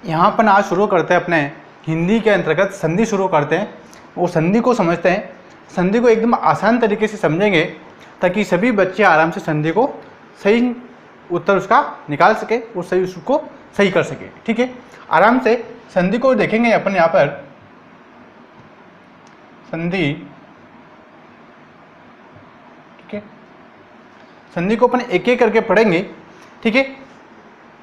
यहाँ अपन आज शुरू करते हैं अपने हिंदी के अंतर्गत संधि शुरू करते हैं और संधि को समझते हैं। संधि को एकदम आसान तरीके से समझेंगे ताकि सभी बच्चे आराम से संधि को सही उत्तर उसका निकाल सके और सही उसको सही कर सके। ठीक है, आराम से संधि को देखेंगे अपन यहाँ पर। संधि, ठीक है, संधि को अपन एक एक करके पढ़ेंगे। ठीक है,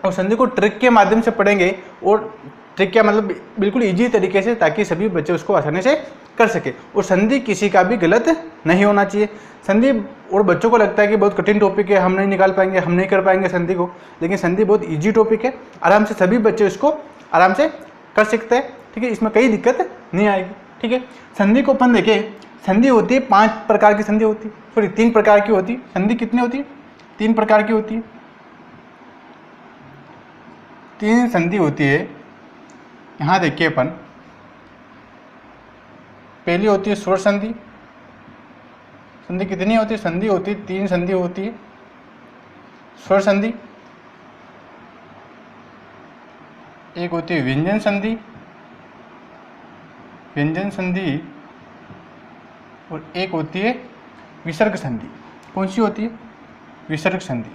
और संधि को ट्रिक के माध्यम से पढ़ेंगे और ट्रिक क्या मतलब बिल्कुल इजी तरीके से, ताकि सभी बच्चे उसको आसानी से कर सके। और संधि किसी का भी गलत नहीं होना चाहिए। संधि और बच्चों को लगता है कि बहुत कठिन टॉपिक है, हम नहीं निकाल पाएंगे, हम नहीं कर पाएंगे संधि को, लेकिन संधि बहुत इजी टॉपिक है। आराम से सभी बच्चे इसको आराम से कर सकते हैं। ठीक है, इसमें कोई दिक्कत नहीं आएगी। ठीक है, संधि को अपन देखें, संधि होती है 5 प्रकार की संधि होती है, सॉरी 3 प्रकार की होती है। संधि कितनी होती है? 3 प्रकार की होती है। 3 संधि होती है। यहाँ देखिए अपन, पहली होती है स्वर संधि। संधि कितनी होती है? संधि होती है 3 संधि होती है। स्वर संधि, एक होती है व्यंजन संधि, व्यंजन संधि, और एक होती है विसर्ग संधि। कौन सी होती है? विसर्ग संधि।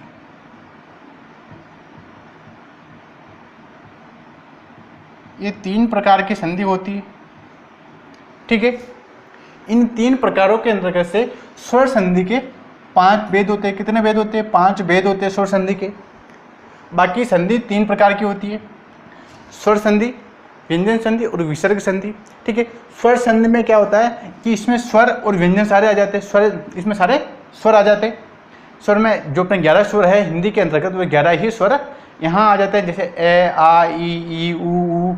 ये 3 प्रकार की संधि होती है। ठीक है, इन 3 प्रकारों के अंतर्गत से स्वर संधि के 5 भेद होते हैं। कितने भेद होते हैं? 5 भेद होते हैं स्वर संधि के। बाकी संधि 3 प्रकार की होती है, स्वर संधि, व्यंजन संधि और विसर्ग संधि। ठीक है, स्वर संधि में क्या होता है कि इसमें स्वर और व्यंजन सारे आ जाते हैं। स्वर, इसमें सारे स्वर आ जाते हैं। स्वर में जो अपने 11 स्वर है हिंदी के अंतर्गत, वो 11 ही स्वर यहाँ आ जाते हैं, जैसे ए, आ, ई, ऊ,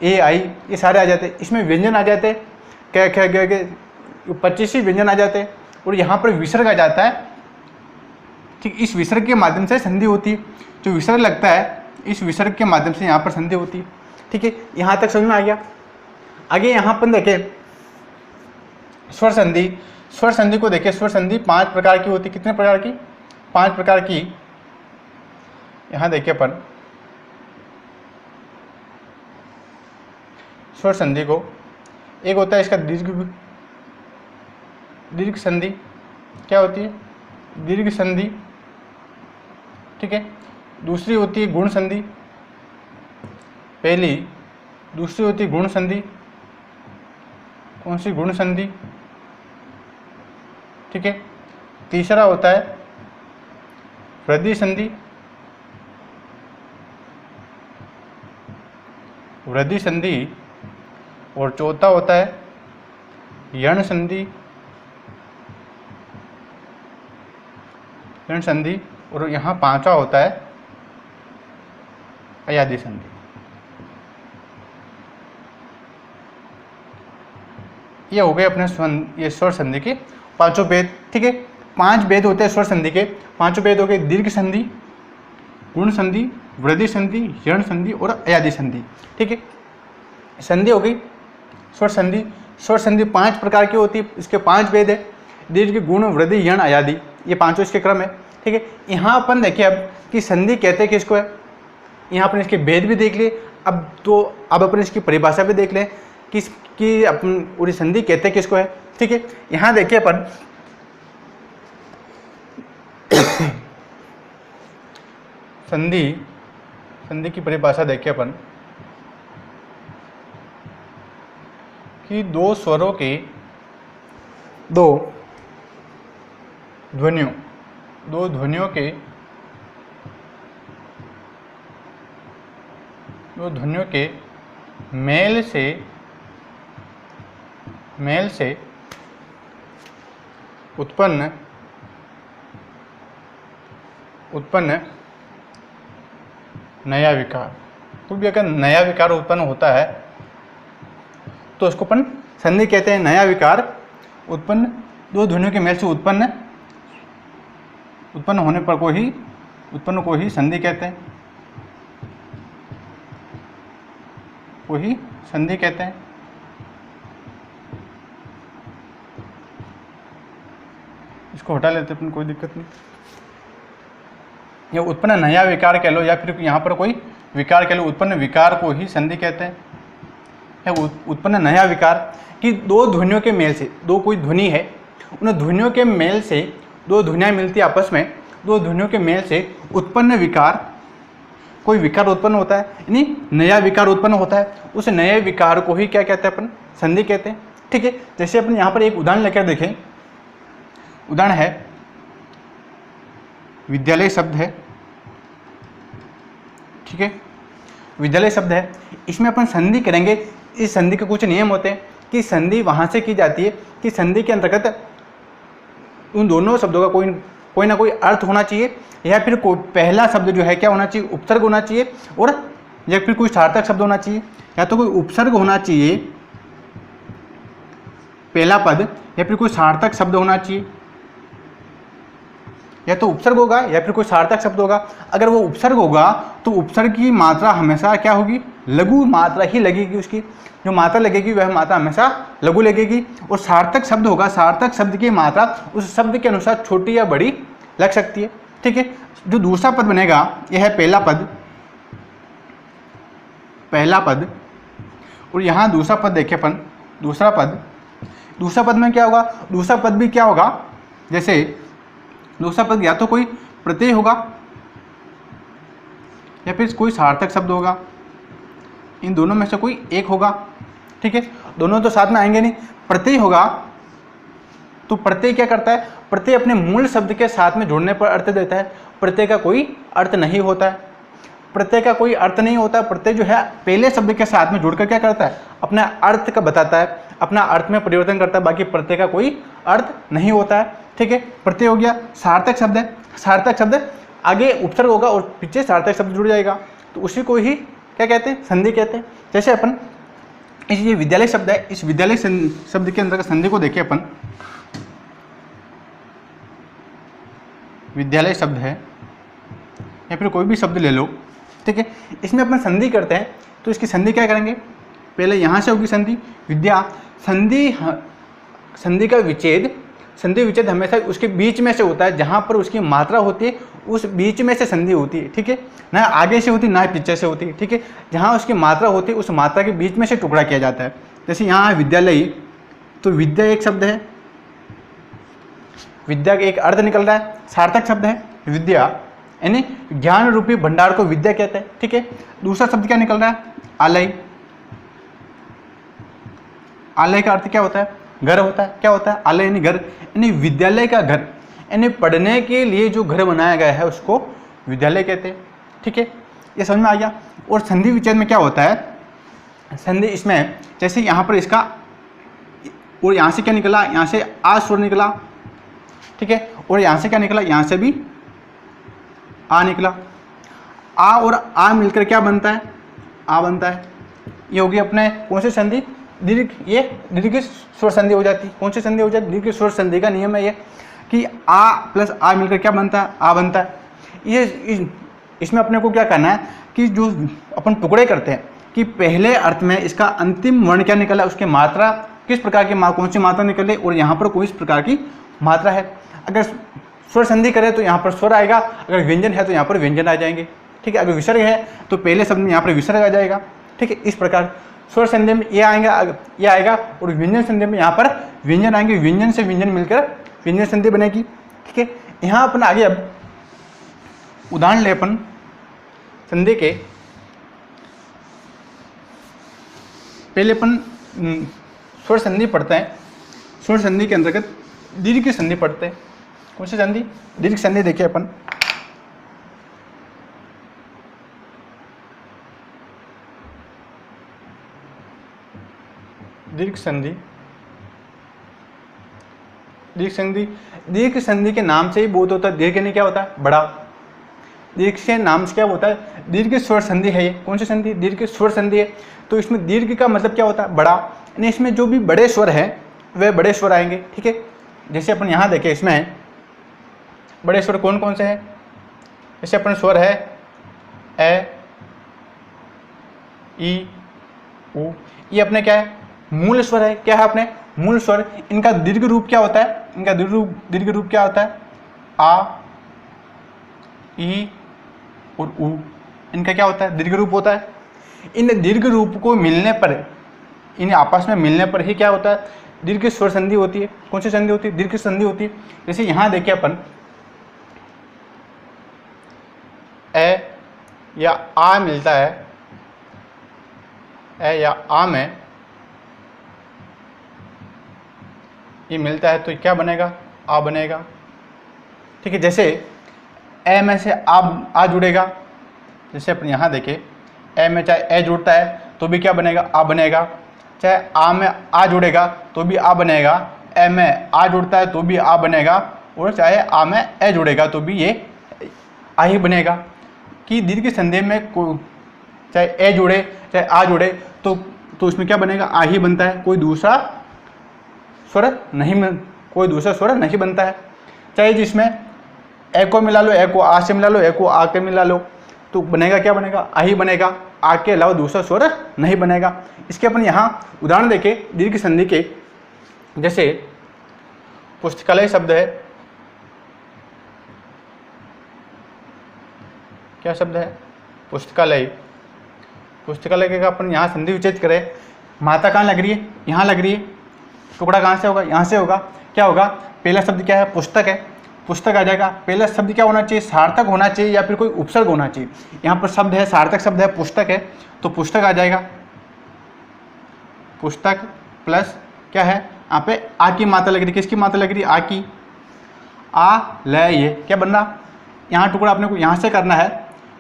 ए, आई, ये सारे आ जाते हैं। इसमें व्यंजन आ जाते हैं, क, ख, ग, ग, 25 ही व्यंजन आ जाते हैं। और यहाँ पर विसर्ग आ जाता है। ठीक, इस विसर्ग के माध्यम से संधि होती है। जो विसर्ग लगता है, इस विसर्ग के माध्यम से यहाँ पर संधि होती है। ठीक है, यहाँ तक समझ में आ गया। आगे यहाँ पर देखें स्वर संधि। स्वर संधि को देखें, स्वर संधि 5 प्रकार की होती है। कितने प्रकार की? 5 प्रकार की। यहाँ देखिए अपन स्वर संधि को, एक होता है इसका दीर्घ संधि। क्या होती है? दीर्घ संधि। ठीक है, दूसरी होती है गुण संधि। पहली, दूसरी होती है गुण संधि। कौन सी? गुण संधि। ठीक है, तीसरा होता है वृद्धि संधि। वृद्धि संधि। और चौथा होता है यण संधि। यण संधि। और यहाँ 5वां होता है अयादि संधि। ये हो गए अपने ये स्वर संधि के 5 भेद। ठीक है, 5 भेद होते हैं स्वर संधि के। 5 भेद हो गए दीर्घ संधि, गुण संधि, वृद्धि संधि, यण संधि और अयादि संधि। ठीक है, संधि हो गई स्वर संधि। स्वर संधि 5 प्रकार की होती है। इसके 5 भेद है, दीर्घ, गुण, वृद्धि, यण, अयादि, ये 5 इसके क्रम है। ठीक है, यहाँ अपन देखिए अब कि संधि कहते हैं किसको है। यहाँ अपन इसके भेद भी देख लिए। अब अपन इसकी परिभाषा भी देख लें कि अपन पूरी संधि कहते हैं किसको है। ठीक है, यहाँ देखिए अपन संधि की परिभाषा देखिए अपन कि 2 स्वरों के 2 ध्वनियों के मेल से उत्पन्न नया विकार। तो भी अगर नया विकार उत्पन्न होता है तो उसको अपन संधि कहते हैं। नया विकार उत्पन्न 2 ध्वनियों के मेल से उत्पन्न होने पर को ही संधि कहते हैं। इसको हटा लेते हैं, कोई दिक्कत नहीं। ये उत्पन्न नया विकार कह लो या फिर यहाँ पर कोई विकार के लिए उत्पन्न विकार को ही संधि कहते हैं। या उत्पन्न नया विकार कि दो ध्वनियों के मेल से, दो कोई ध्वनि है, उन ध्वनियों के मेल से दो ध्वनियाँ मिलती है आपस में, दो ध्वनियों के मेल से उत्पन्न विकार, कोई विकार उत्पन्न होता है, यानी नया विकार उत्पन्न होता है, उस नए विकार को ही क्या कहते हैं अपन, संधि कहते हैं। ठीक है, जैसे अपन यहाँ पर एक उदाहरण लेकर देखें। उदाहरण है विद्यालय शब्द है, ठीक है, विद्यालय शब्द है, इसमें अपन संधि करेंगे। इस संधि के कुछ नियम होते हैं कि संधि वहाँ से की जाती है कि संधि के अंतर्गत उन दोनों शब्दों का कोई ना कोई अर्थ होना चाहिए, या फिर कोई पहला शब्द जो है क्या होना चाहिए, उपसर्ग होना चाहिए, और या फिर कोई सार्थक शब्द होना चाहिए, या तो कोई उपसर्ग होना चाहिए पहला पद, या फिर कोई सार्थक शब्द होना चाहिए, या तो उपसर्ग होगा या फिर कोई सार्थक शब्द होगा। अगर वो उपसर्ग होगा तो उपसर्ग की मात्रा हमेशा क्या होगी, लघु मात्रा ही लगेगी, उसकी जो मात्रा लगेगी वह मात्रा हमेशा लघु लगेगी। और सार्थक शब्द होगा, सार्थक शब्द की मात्रा उस शब्द के अनुसार छोटी या बड़ी लग सकती है। ठीक है, जो दूसरा पद बनेगा यह है पहला पद, पहला पद, और यहाँ दूसरा पद देखें अपन, दूसरा पद में क्या होगा, दूसरा पद भी क्या होगा, जैसे दूसरा पद या तो कोई प्रत्यय होगा या फिर कोई सार्थक शब्द होगा, इन दोनों में से कोई एक होगा। ठीक है, दोनों तो साथ में आएंगे नहीं। प्रत्यय होगा तो प्रत्यय क्या करता है, प्रत्यय अपने मूल शब्द के साथ में जोड़ने पर अर्थ देता है। प्रत्यय का कोई अर्थ नहीं होता है, प्रत्यय का कोई अर्थ नहीं होता। प्रत्यय जो है पहले शब्द के साथ में जुड़कर क्या करता है, अपना अर्थ का बताता है, अपना अर्थ में परिवर्तन करता है, बाकी प्रत्यय का कोई अर्थ नहीं होता है। ठीक है, प्रत्यय हो गया। सार्थक शब्द है, सार्थक शब्द आगे उपसर्ग होगा और पीछे सार्थक शब्द जुड़ जाएगा, तो उसी को ही क्या कहते हैं, संधि कहते हैं। जैसे अपन ये विद्यालय शब्द है, इस विद्यालय शब्द के अंदर का संधि को देखिए अपन, विद्यालय शब्द है या फिर कोई भी शब्द ले लो, ठीक है, इसमें अपन संधि करते हैं तो इसकी संधि क्या करेंगे, पहले यहाँ से होगी संधि विद्या, संधि का विच्छेद, संधि विच्छेद हमेशा उसके बीच में से होता है, जहाँ पर उसकी मात्रा होती है उस बीच में से संधि होती है। ठीक है, ना आगे से होती ना पीछे से होती है। ठीक है, जहाँ उसकी मात्रा होती है उस मात्रा के बीच में से टुकड़ा किया जाता है। जैसे यहाँ है विद्यालय, तो विद्या एक शब्द है, विद्या का एक अर्थ निकल रहा है, सार्थक शब्द है विद्या, यानी ज्ञान रूपी भंडार को विद्या कहते हैं। ठीक है, दूसरा शब्द क्या निकल रहा है, आलय, आलय का अर्थ क्या होता है, घर होता है। क्या होता है, आलय यानी घर, यानी विद्यालय का घर, यानी पढ़ने के लिए जो घर बनाया गया है उसको विद्यालय कहते हैं। ठीक है, ये समझ में आ गया। और संधि विच्छेद में क्या होता है, संधि इसमें जैसे यहाँ पर इसका, और यहाँ से क्या निकला, यहाँ से आ स्वर निकला, ठीक है, और यहाँ से क्या निकला, यहाँ से भी आ निकला, आ और आ मिलकर क्या बनता है, आ बनता है। ये होगी अपने कौन सी संधि, दीर्घ, ये दीर्घ स्वर संधि हो जाती है। कौन सी संधि हो जाती है, दीर्घ स्वर संधि का नियम है ये कि आ प्लस आ मिलकर क्या बनता है, आ बनता है। ये इसमें अपने को क्या करना है कि जो अपन टुकड़े करते हैं कि पहले अर्थ में इसका अंतिम वर्ण क्या निकला, उसकी मात्रा किस प्रकार की, कौन सी मात्रा निकले, और यहाँ पर कोई इस प्रकार की मात्रा है। अगर स्वर संधि करें तो यहाँ पर स्वर आएगा, अगर व्यंजन है तो यहाँ पर व्यंजन आ जाएंगे। ठीक है, अगर विसर्ग है तो पहले शब्द में यहाँ पर विसर्ग आ जाएगा। ठीक है, इस प्रकार स्वर संधि में ये आएगा और व्यंजन संधि में यहाँ पर व्यंजन आएंगे, व्यंजन से व्यंजन मिलकर व्यंजन संधि बनेगी। ठीक है, यहाँ अपन आगे अब उदाहरण ले अपन संधि के। पहले अपन स्वर संधि पढ़ते हैं, स्वर संधि के अंतर्गत दीर्घ संधि पढ़ते हैं। कौन सी संधि, दीर्घ संधि देखिए अपन, दीर्घ संधि, दीर्घ संधि, दीर्घ संधि के नाम से ही बोध होता है। दीर्घ यानी क्या होता है, बड़ा, दीर्घ के नाम से क्या होता है, दीर्घ स्वर संधि है ये। कौन सी संधि, दीर्घ स्वर संधि है। तो इसमें दीर्घ का मतलब क्या होता है, बड़ा, यानी इसमें जो भी बड़े स्वर है वे बड़े स्वर आएंगे। ठीक है, जैसे अपन यहाँ देखें, इसमें बड़े स्वर कौन कौन से हैं, जैसे अपन स्वर है ए, ई, उ, ये अपने क्या है, मूल स्वर है। क्या है अपने, मूल स्वर। इनका दीर्घ रूप क्या होता है, इनका दीर्घ रूप क्या होता है, आ, ई और उ, इनका क्या होता है, दीर्घ रूप होता है। इन दीर्घ रूप को मिलने पर, इन आपस में मिलने पर ही क्या होता है, दीर्घ स्वर संधि होती है। कौन सी संधि होती है, दीर्घ संधि होती है। जैसे यहाँ देखिए अपन ए या आ मिलता है, ए या आ में ये मिलता है तो क्या बनेगा, आ बनेगा। ठीक है, जैसे ए में से आ जुड़ेगा, जैसे अपन यहाँ देखें ए में चाहे ए जुड़ता है तो भी क्या बनेगा, आ बनेगा। चाहे आ में आ जुड़ेगा तो भी आ बनेगा, ए में आ जुड़ता है तो भी आ बनेगा, और चाहे आ में ए जुड़ेगा तो भी ये आ ही बनेगा। कि दीर्घ संधि में चाहे ए जुड़े चाहे आ जुड़े तो उसमें क्या बनेगा, आ ही बनता है, कोई दूसरा स्वर नहीं बनता है। चाहे जिसमें ए को मिला लो, ए को आ से मिला लो, ए को आ के मिला लो, तो बनेगा क्या बनेगा, आ ही बनेगा, आ के अलावा दूसरा स्वर नहीं बनेगा। इसके अपन यहाँ उदाहरण देखें दीर्घ संधि के। जैसे पुस्तकालय शब्द है, क्या शब्द है, पुस्तकालय। पुस्तकालय के अपन यहाँ संधि विच्छेद करें, मात्रा कहाँ लग रही है, यहाँ लग रही है, टुकड़ा कहाँ से होगा, यहाँ से होगा। क्या होगा, पहला शब्द क्या है, पुस्तक है, पुस्तक आ जाएगा। पहला शब्द क्या होना चाहिए, सार्थक होना चाहिए या फिर कोई उपसर्ग होना चाहिए। यहाँ पर शब्द है, सार्थक शब्द है, पुस्तक है, तो पुस्तक आ जाएगा। पुस्तक प्लस क्या है, यहाँ पे आ की मात्रा लग रही है, किसकी मात्रा लग रही है, आ की, आ ल ये क्या बन रहा, यहाँ टुकड़ा अपने को यहाँ से करना है।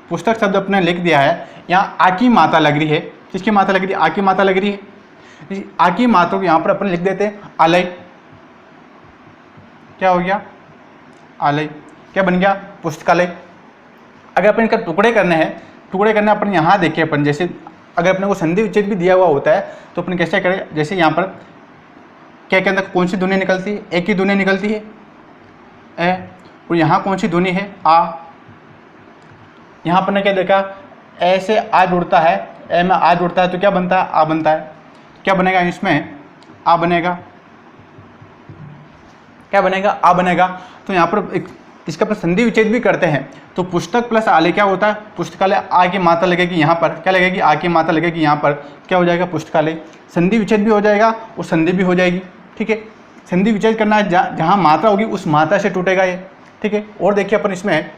पुस्तक शब्द अपने लिख दिया है, यहाँ आ की मात्रा लग रही है, किसकी मात्रा लग रही है, आ की मात्रा लग रही है। आ की मात्रा को यहाँ पर अपन लिख देते हैं आलय। क्या हो गया, आलय, क्या बन गया, पुस्तकालय। अगर अपन इनका टुकड़े करने अपन यहाँ देखिए, अपन जैसे अगर अपने को संधि विच्छेद भी दिया हुआ होता है तो अपन कैसे करें, जैसे यहाँ पर क्या के अंदर कौन सी ध्वनि निकलती है, एक ही ध्वनि निकलती है ए, और यहाँ कौन सी ध्वनि है, आ। यहाँ पर ने क्या देखा, ए से आ जुड़ता है, ए में आ जुड़ता है तो क्या बनता है, आ बनता है। क्या बनेगा, इसमें आ बनेगा, क्या बनेगा, आ बनेगा। तो यहाँ पर इसका पर संधि विच्छेद भी करते हैं तो पुस्तक प्लस आलय क्या होता है, पुस्तकालय। आ की मात्रा लगेगी यहाँ पर, क्या लगेगी, आ की मात्रा लगेगी यहाँ पर, क्या हो जाएगा, पुस्तकालय। संधि विच्छेद भी हो जाएगा और संधि भी हो जाएगी। ठीक है, संधि विच्छेद करना है, जहाँ मात्रा होगी उस मात्रा से टूटेगा ये। ठीक है, और देखिए अपन इसमें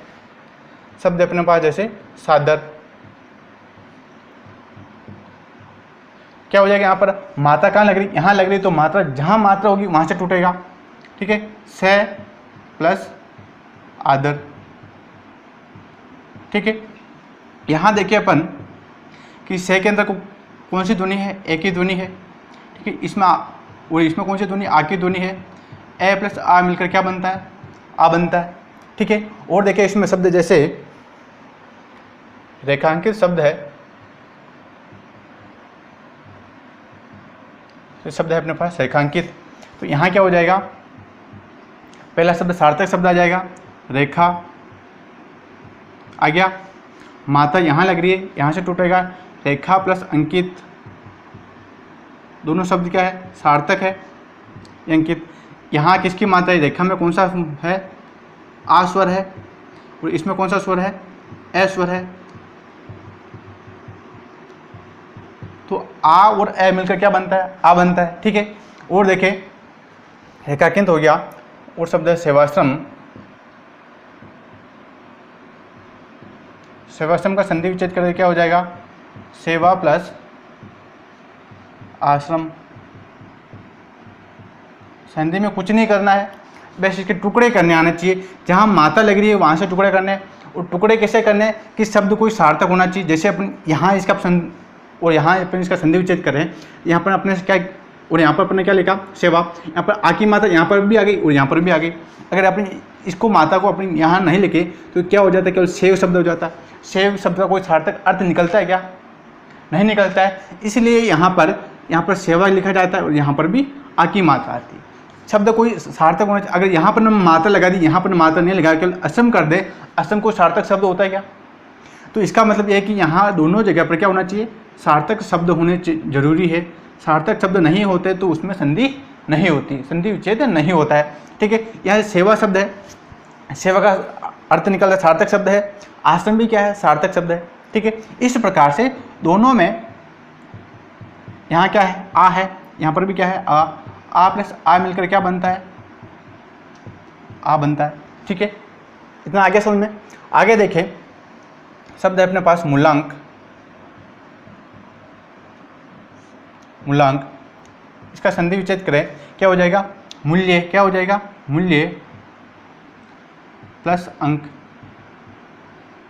शब्द अपने पास जैसे सादर, क्या हो जाएगा, यहाँ पर मात्रा कहाँ लग रही, यहाँ लग रही, तो मात्रा जहाँ मात्रा होगी वहाँ से टूटेगा। ठीक है, से प्लस आदर। ठीक है, यहाँ देखिए अपन कि से के अंदर कौन सी ध्वनि है, एक ही ध्वनि है। ठीक है, इसमें कौन सी ध्वनि, आ की ध्वनि है। ए प्लस आ मिलकर क्या बनता है, आ बनता है। ठीक है, और देखिए इसमें शब्द जैसे रेखांकित शब्द है, तो शब्द है अपने पास रेखांकित, तो यहाँ क्या हो जाएगा, पहला शब्द सार्थक शब्द आ जाएगा, रेखा आ गया, मात्रा यहाँ लग रही है, यहाँ से टूटेगा, रेखा प्लस अंकित, दोनों शब्द क्या है, सार्थक है, अंकित। यहाँ किसकी मात्रा है, रेखा में कौन सा है, आ स्वर है, और इसमें कौन सा स्वर है, ए स्वर है। तो आ और ए मिलकर क्या बनता है, आ बनता है। ठीक है, और देखें रेखांकित हो गया, और शब्द है सेवाश्रम। सेवाश्रम का संधि विच्छेद करके क्या हो जाएगा, सेवा प्लस आश्रम। संधि में कुछ नहीं करना है, बस इसके टुकड़े करने आने चाहिए, जहाँ मात्रा लग रही है वहाँ से टुकड़े करने। और टुकड़े कैसे करने कि शब्द कोई सार्थक होना चाहिए। जैसे अपन यहाँ इसका और यहाँ अपन इसका संधि विच्छेद कर रहे हैं, यहाँ पर अपने क्या, और यहाँ पर अपने क्या लिखा, सेवा। यहाँ पर आ की मात्रा यहाँ पर भी आ गई और यहाँ पर भी आ गई। अगर अपने इसको मात्रा को अपनी यहाँ नहीं लिखे तो क्या हो जाता है, केवल सेव शब्द हो जाता है। सेव शब्द का कोई सार्थक अर्थ निकलता है क्या, नहीं निकलता है। इसलिए यहाँ पर सेवा लिखा जाता है और यहाँ पर भी आ की मात्रा आती है। शब्द कोई सार्थक होना चाहिए। अगर यहाँ पर मात्रा लगा दी, यहाँ पर मात्रा नहीं लगा, केवल असम कर दे, असम को सार्थक शब्द होता है क्या। तो इसका मतलब यह है कि यहाँ दोनों जगह पर क्या होना चाहिए, सार्थक शब्द होने जरूरी है। सार्थक शब्द नहीं होते तो उसमें संधि नहीं होती, संधि विच्छेद नहीं होता है। ठीक है, यहाँ सेवा शब्द है, सेवा का अर्थ निकलता है, सार्थक शब्द है। आश्रम भी क्या है, सार्थक शब्द है। ठीक है। इस प्रकार से दोनों में यहाँ क्या है, आ है, यहाँ पर भी क्या है, आ प्लस आ मिलकर क्या बनता है, आ बनता है। ठीक है, इतना आगे समझ में। आगे देखें, शब्द है अपने पास मूलांक। मूलांक, इसका संधि विच्छेद करें, क्या हो जाएगा, मूल्य, क्या हो जाएगा, मूल्य प्लस अंक,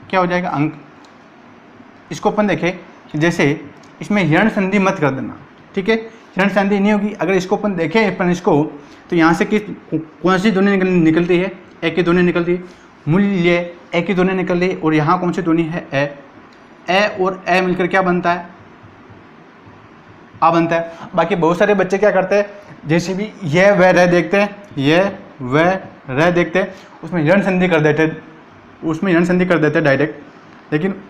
क्या हो जाएगा, अंक। इसको अपन देखें, जैसे इसमें ऋण संधि मत कर देना, ठीक है, ऋण संधि नहीं होगी। अगर इसको अपन देखें अपन इसको, तो यहाँ से किस कौन सी ध्वनि निकलती है, ए की ध्वनि निकलती है, मूल्य ए की ध्वनि निकल रही है, और यहाँ कौन सी ध्वनि है, ए और ए मिलकर क्या बनता है, आ बनता है। बाकी बहुत सारे बच्चे क्या करते हैं, जैसे भी ये वह रह देखते हैं, ये वह रह देखते हैं, उसमें ऋण संधि कर देते, उसमें ऋण संधि कर देते डायरेक्ट। लेकिन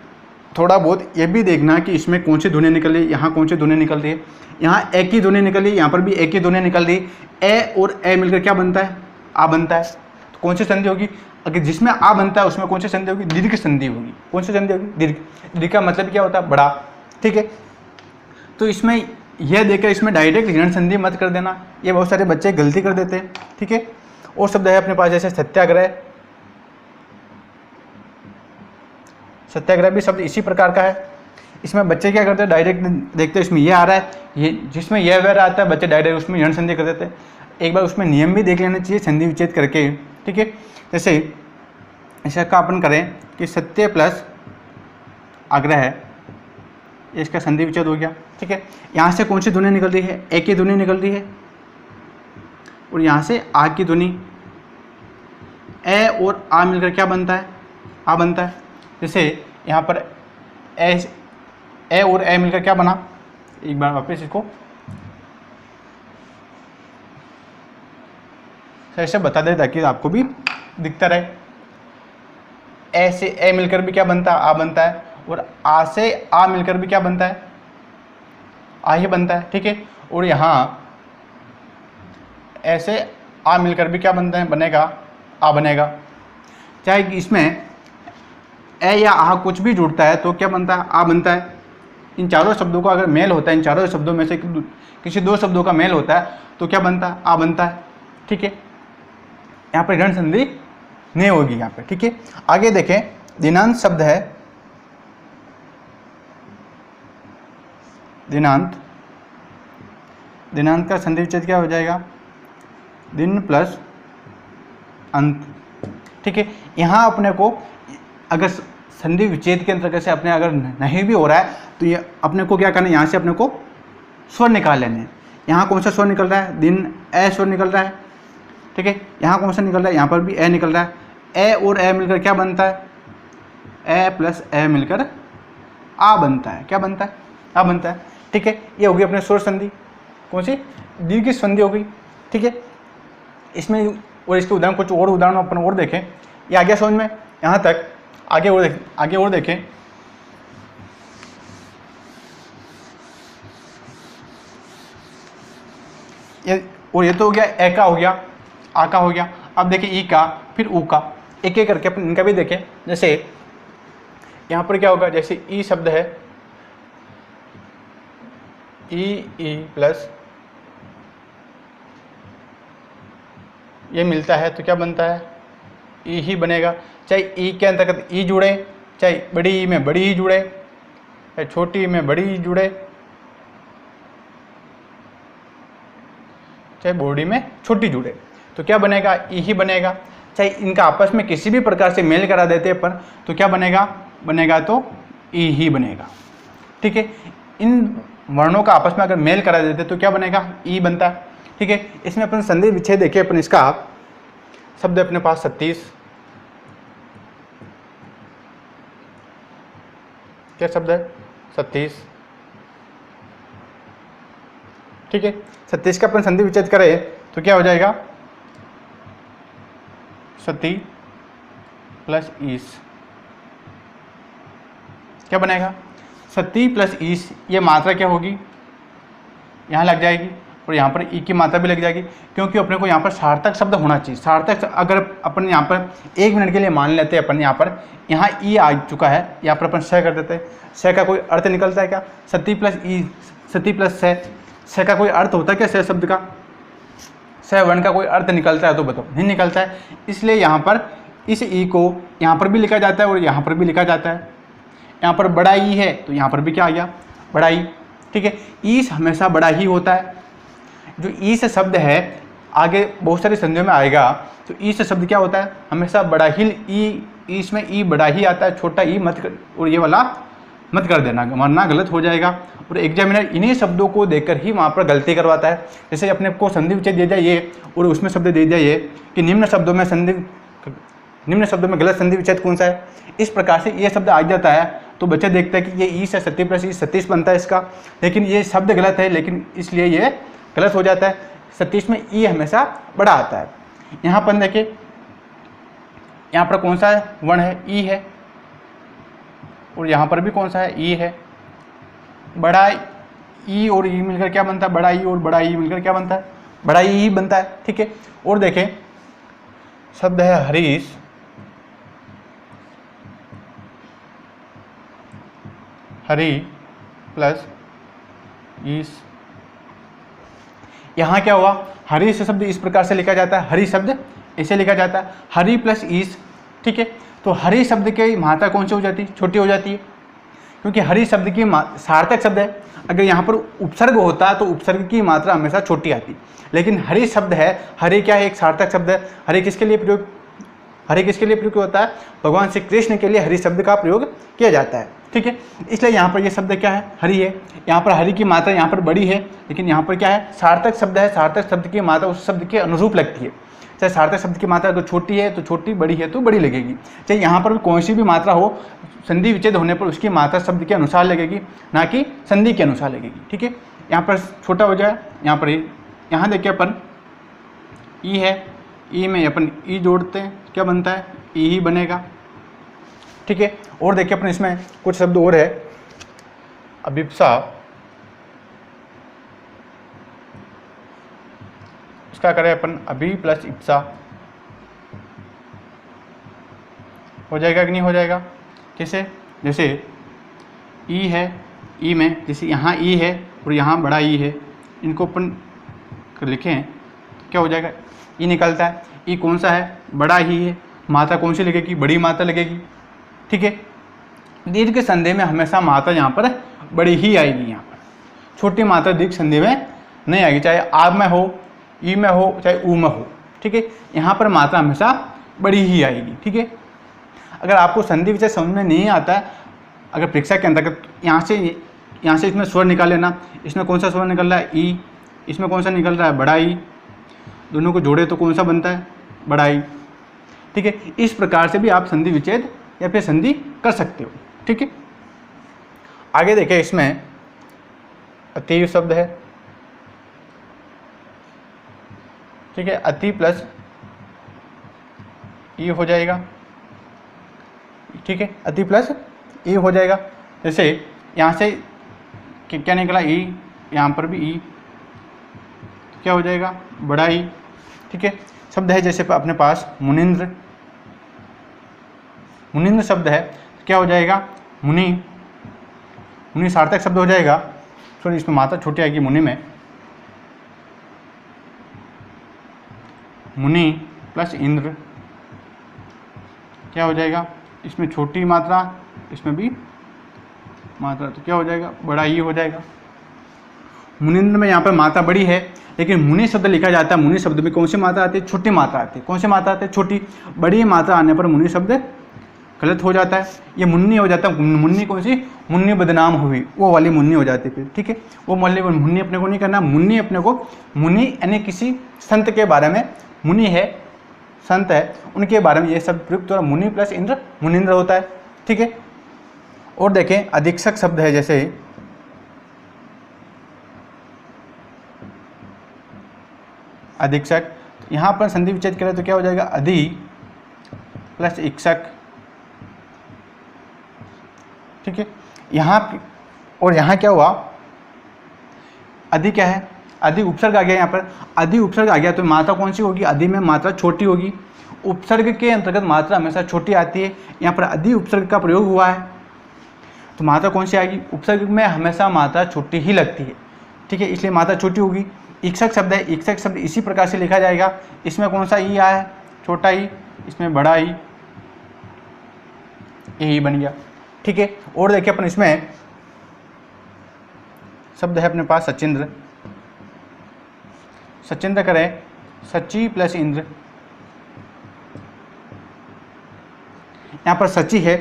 थोड़ा बहुत ये भी देखना कि इसमें कौन सी ध्वनि निकल रही है, यहाँ कौन सी ध्वनि निकल रही है, यहाँ ए की ध्वनि निकल रही है, यहाँ पर भी ए की ध्वनि निकल रही है, ए और ए मिलकर क्या बनता है, आ बनता है। तो कौन सी संधि होगी, अगर जिसमें आ बनता है उसमें कौन सी संधि होगी, दीर्घ संधि होगी। कौन सी संधि होगी, दीर्घ। दीर्घ का मतलब क्या होता है, बड़ा। ठीक है, तो इसमें यह देखकर इसमें डायरेक्ट ऋण संधि मत कर देना, ये बहुत सारे बच्चे गलती कर देते हैं। ठीक है, और शब्द है अपने पास जैसे सत्याग्रह। सत्याग्रह भी शब्द इसी प्रकार का है। इसमें बच्चे क्या करते हैं, डायरेक्ट देखते हैं इसमें ये आ रहा है, ये जिसमें यह वह आता है, बच्चे डायरेक्ट उसमें ऋण संधि कर देते हैं। एक बार उसमें नियम भी देख लेना चाहिए संधि विच्छेद करके। ठीक है, जैसे ऐसा का अपन करें कि सत्य प्लस आग्रह है, इसका संधि विच्छेद हो गया। ठीक है, यहाँ से कौन सी ध्वनि निकल रही है, ए की ध्वनि निकल रही है, और यहाँ से आ की ध्वनि, ए और आ मिलकर क्या बनता है, आ बनता है। जैसे यहाँ पर ए और ए मिलकर क्या बना, एक बार वापस इसको ऐसे बता दे ताकि आपको भी दिखता रहे। ए से ए मिलकर भी क्या बनता है, आ बनता है, और आ से आ मिलकर भी क्या बनता है, आ ही बनता है। ठीक है, और यहाँ ए से आ मिलकर भी क्या बनता है, बनेगा, आ बनेगा। चाहे इसमें ए या आ कुछ भी जुड़ता है तो क्या बनता है, आ बनता है। इन चारों शब्दों का अगर मेल होता है, इन चारों शब्दों में से किसी दो शब्दों का मेल होता है तो क्या बनता है, आ बनता है। ठीक है, यहाँ पर ऋण संधि नहीं होगी यहाँ पे। ठीक है, आगे देखें, दिनांत शब्द है, दिनांत। दिनांत का संधि विच्छेद क्या हो जाएगा, दिन प्लस अंत। ठीक है, यहाँ अपने को अगर संधि विच्छेद के अंतर्गत से अपने अगर नहीं भी हो रहा है तो ये अपने को क्या करना है, यहाँ से अपने को स्वर निकाल लेने हैं। यहाँ कौन सा स्वर निकल रहा है, दिन ए स्वर निकल रहा है। ठीक है, यहाँ कौन सा निकल रहा है, यहाँ पर भी ए निकल रहा है। ए और ए मिलकर क्या बनता है, ए प्लस ए मिलकर आ बनता है। क्या बनता है, आ बनता है। ठीक है, ये होगी अपने स्वर संधि, कौन सी, दीर्घ संधि हो गई। ठीक है, इसमें और इसके उदाहरण, कुछ और उदाहरण अपन और देखें, ये आ गया समझ में यहाँ तक। आगे और देखें, ये तो हो गया, ए का हो गया, आ का हो गया। अब देखें ई का, फिर ऊ का, एक एक करके अपन इनका भी देखें। जैसे यहाँ पर क्या होगा, जैसे ई शब्द है, ई प्लस ये मिलता है तो क्या बनता है, ई ही बनेगा। चाहे ई के अंतर्गत ई जुड़े, चाहे बड़ी ई में बड़ी ई जुड़े, चाहे छोटी ई में बड़ी ई जुड़े, चाहे बॉडी में छोटी जुड़े, तो क्या बनेगा, ई ही बनेगा। चाहे इनका आपस में किसी भी प्रकार से मेल करा देते हैं पर, तो क्या बनेगा, बनेगा तो ई ही बनेगा। ठीक है, इन वर्णों का आपस में अगर मेल करा देते तो क्या बनेगा, ई बनता है। ठीक है, इसमें अपन संधि विच्छेद देखें, अपन इसका शब्द अपने पास 36। क्या शब्द है, 36। ठीक है, 36 का अपन संधि विच्छेद करें तो क्या हो जाएगा, सती प्लस ईस। क्या बनेगा, सती प्लस ईस। ये मात्रा क्या होगी, यहाँ लग जाएगी, और यहाँ पर ई की मात्रा भी लग जाएगी, क्योंकि अपने को यहाँ पर सार्थक शब्द होना चाहिए। सार्थक अगर अपन यहाँ पर 1 मिनट के लिए मान लेते हैं, अपन यहाँ ई आ चुका है, यहाँ पर अपन स कर देते हैं। स का कोई अर्थ निकलता है क्या? सती प्लस ई, सती प्लस स का कोई अर्थ होता है क्या? स शब्द का, स वर्ण का कोई अर्थ निकलता है तो बताओ, नहीं निकलता है। इसलिए यहाँ पर इस ई को यहाँ पर भी लिखा जाता है और यहाँ पर भी लिखा जाता है। यहाँ पर बड़ा ई है तो यहाँ पर भी क्या आ गया? बड़ा ई। ठीक है, ई हमेशा बड़ा ही होता है। जो ई से शब्द है आगे बहुत सारी संधियों में आएगा, तो ई से शब्द क्या होता है? हमेशा बड़ा ही। ई इसमें ई बड़ा ही आता है, छोटा ई मत कर, और ये वाला मत कर देना वरना गलत हो जाएगा। और एग्जामिनर इन्हीं शब्दों को देखकर ही वहाँ पर गलती करवाता है। जैसे अपने को संधि विच्छेद दे दिया ये और उसमें शब्द दे दिया ये कि निम्न शब्दों में गलत संधि विच्छेद कौन सा है, इस प्रकार से ये शब्द आ जाता है। तो बच्चे देखते हैं कि ये ई से 30 प्लस ई 36 बनता है इसका, लेकिन ये शब्द गलत है, लेकिन इसलिए ये गलत हो जाता है। 36 में ई हमेशा बड़ा आता है। यहाँ पर देखिए, यहाँ पर कौन सा है वर्ण है? ई है, और यहाँ पर भी कौन सा है? ई है। बड़ा ई और ई मिलकर क्या बनता है? बड़ा ई और बड़ा ई मिलकर क्या बनता है? बड़ा ई ही बनता है। ठीक है, और देखें शब्द है हरीश, हरी प्लस ईस। यहाँ क्या हुआ? हरी से शब्द इस प्रकार से लिखा जाता है, हरी शब्द ऐसे लिखा जाता है, हरी प्लस ईस। ठीक है, तो हरी शब्द की मात्रा कौन सी हो जाती है? छोटी हो जाती है, क्योंकि हरी शब्द की सार्थक शब्द है। अगर यहाँ पर उपसर्ग होता तो उपसर्ग की मात्रा हमेशा छोटी आती, लेकिन हरी शब्द है, हरी क्या है? एक सार्थक शब्द है। हरी किसके लिए प्रयोग होता है? भगवान श्री कृष्ण के लिए हरी शब्द का प्रयोग किया जाता है। ठीक है, इसलिए यहाँ पर ये शब्द क्या है? हरी है। यहाँ पर हरी की मात्रा यहाँ पर बड़ी है, लेकिन यहाँ पर क्या है? सार्थक शब्द है। सार्थक शब्द की मात्रा उस शब्द के अनुरूप लगती है। चाहे सार्थक शब्द की मात्रा अगर छोटी है तो छोटी, बड़ी है तो बड़ी लगेगी। चाहे यहाँ पर कोई सी भी मात्रा हो, संधि विच्छेद होने पर उसकी मात्रा शब्द के अनुसार लगेगी, ना कि संधि के अनुसार लगेगी। ठीक है, यहाँ पर छोटा हो जाए, यहाँ पर यहाँ देखिए अपन ई है, ई में अपन ई जोड़ते हैं, क्या बनता है? ई ही बनेगा। ठीक है, और देखिए अपन इसमें कुछ शब्द और है। अभिप्सा, इसका करें अपन अभी प्लस इप्सा, हो जाएगा कि नहीं हो जाएगा? कैसे? जैसे ई है, ई में जैसे यहाँ ई है और यहाँ बड़ा ई है, इनको अपन लिखें तो क्या हो जाएगा? ई निकलता है। ई कौन सा है? बड़ा ही है। मात्रा कौन सी लगेगी? बड़ी मात्रा लगेगी। ठीक है, दीर्घ संधि में हमेशा मात्रा यहाँ पर बड़ी ही आएगी। यहाँ पर छोटी मात्रा दीर्घ संधि में नहीं आएगी, चाहे आ में हो, ई में हो, चाहे ऊ में हो। ठीक है, यहाँ पर मात्रा हमेशा बड़ी ही आएगी। ठीक है, अगर आपको संधि विच्छेद समझ में नहीं आता है, अगर परीक्षा के अंतर्गत यहाँ से इसमें स्वर निकाल लेना, इसमें कौन सा स्वर निकल रहा है? ई, इसमें कौन सा निकल रहा है? बड़ा ई। दोनों को जोड़े तो कौन सा बनता है? बड़ा ई। ठीक है, इस प्रकार से भी आप संधि विच्छेद या फिर संधि कर सकते हो। ठीक है, आगे देखें, इसमें अति शब्द है। ठीक है, अति प्लस ई हो जाएगा। ठीक है, अति प्लस ई हो जाएगा। जैसे यहाँ से क्या निकला? ई, यहाँ पर भी ई, क्या हो जाएगा? बड़ा ई। ठीक है, शब्द है जैसे अपने पास मुनिंद्र, मुनिंद्र शब्द है, क्या हो जाएगा? मुनि। मुनि सार्थक शब्द हो जाएगा। सॉरी, इसमें मात्रा छोटी आएगी मुनि में। मुनि प्लस इंद्र, क्या हो जाएगा? इसमें छोटी मात्रा, इसमें भी मात्रा, तो क्या हो जाएगा? बड़ा ही हो जाएगा। मुनिंद्र में यहाँ पर मात्रा बड़ी है, लेकिन मुनि शब्द लिखा जाता है। मुनि शब्द में कौन सी मात्रा आती है? छोटी मात्रा आती है। कौन सी मात्रा आती है? छोटी। बड़ी मात्रा आने पर मुनि शब्द गलत हो जाता है, ये मुन्नी हो जाता है। मुन्नी कौन सी? मुन्नी बदनाम हुई, वो वाली मुन्नी हो जाती है फिर। ठीक है, वो मुन्नी अपने को नहीं करना। मुन्नी अपने को, मुनि यानी किसी संत के बारे में, मुनि है, संत है, उनके बारे में ये सब प्रयुक्त हो। मुनि प्लस इंद्र मुनिंद्र होता है। ठीक है, और देखें अधीक्षक शब्द है, जैसे अधीक्षक, यहाँ पर संधि विच्छेद करें तो क्या हो जाएगा? अधि प्लस इक्षक। ठीक है, यहाँ और यहाँ क्या हुआ? अधि क्या है? अधि उपसर्ग आ गया यहाँ पर, अधि उपसर्ग आ गया तो मात्रा कौन सी होगी, अधि में मात्रा छोटी होगी, उपसर्ग के अंतर्गत मात्रा हमेशा छोटी आती है। यहाँ पर अधि उपसर्ग का प्रयोग हुआ है तो मात्रा कौन सी आएगी, उपसर्ग में हमेशा मात्रा छोटी ही लगती है, ठीक है, इसलिए मात्रा छोटी होगी। ईक्षक शब्द है, ईक्षक शब्द इसी प्रकार से लिखा जाएगा, इसमें कौन सा ई आया है, छोटा ई, इसमें बड़ा ई, यही बन गया, ठीक है। और देखिए अपन इसमें शब्द है अपने पास सचिंद्र, सचिंद्र करें सची प्लस इंद्र, यहाँ पर सची है,